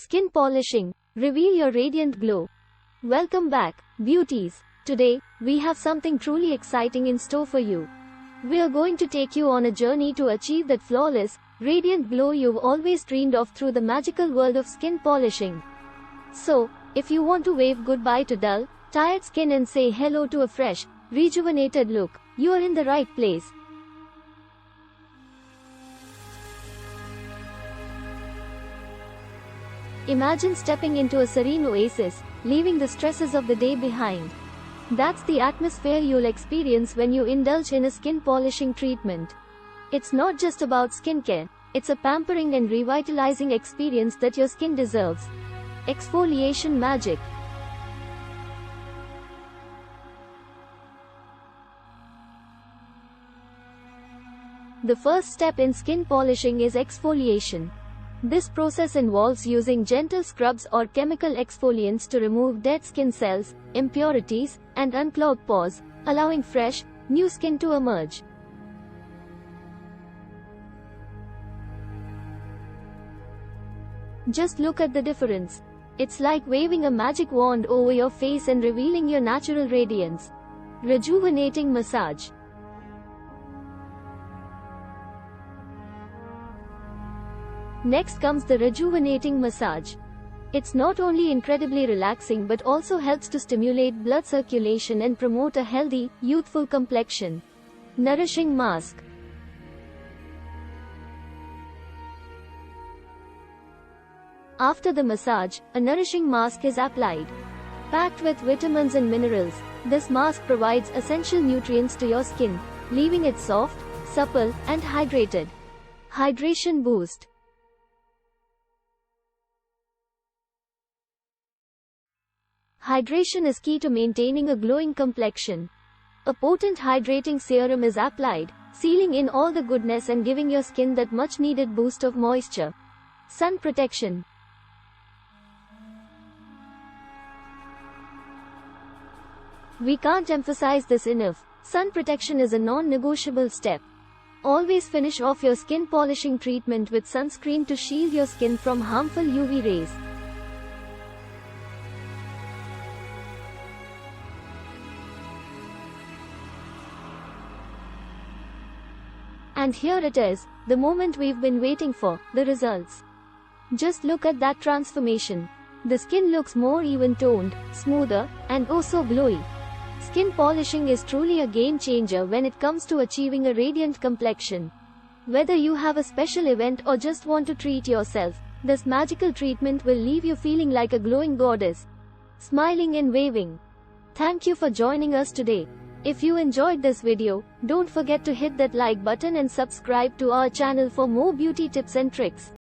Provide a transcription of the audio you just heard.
Skin polishing. Reveal your radiant glow. Welcome back, beauties. Today, we have something truly exciting in store for you. We are going to take you on a journey to achieve that flawless, radiant glow you've always dreamed of through the magical world of skin polishing. So, if you want to wave goodbye to dull, tired skin and say hello to a fresh, rejuvenated look, you are in the right place. Imagine stepping into a serene oasis, leaving the stresses of the day behind. That's the atmosphere you'll experience when you indulge in a skin polishing treatment. It's not just about skincare, it's a pampering and revitalizing experience that your skin deserves. Exfoliation magic. The first step in skin polishing is exfoliation. This process involves using gentle scrubs or chemical exfoliants to remove dead skin cells, impurities, and unclog pores, allowing fresh, new skin to emerge. Just look at the difference. It's like waving a magic wand over your face and revealing your natural radiance. Rejuvenating massage. Next comes the rejuvenating massage. It's not only incredibly relaxing but also helps to stimulate blood circulation and promote a healthy, youthful complexion. Nourishing mask. After the massage, a nourishing mask is applied. Packed with vitamins and minerals, this mask provides essential nutrients to your skin, leaving it soft, supple, and hydrated. Hydration boost. Hydration is key to maintaining a glowing complexion. A potent hydrating serum is applied, sealing in all the goodness and giving your skin that much-needed boost of moisture. Sun protection. We can't emphasize this enough. Sun protection is a non-negotiable step. Always finish off your skin polishing treatment with sunscreen to shield your skin from harmful UV rays. And here it is, the moment we've been waiting for, the results. Just look at that transformation. The skin looks more even-toned, smoother, and oh so glowy. Skin polishing is truly a game changer when it comes to achieving a radiant complexion. Whether you have a special event or just want to treat yourself, this magical treatment will leave you feeling like a glowing goddess, smiling and waving. Thank you for joining us today. If you enjoyed this video, don't forget to hit that like button and subscribe to our channel for more beauty tips and tricks.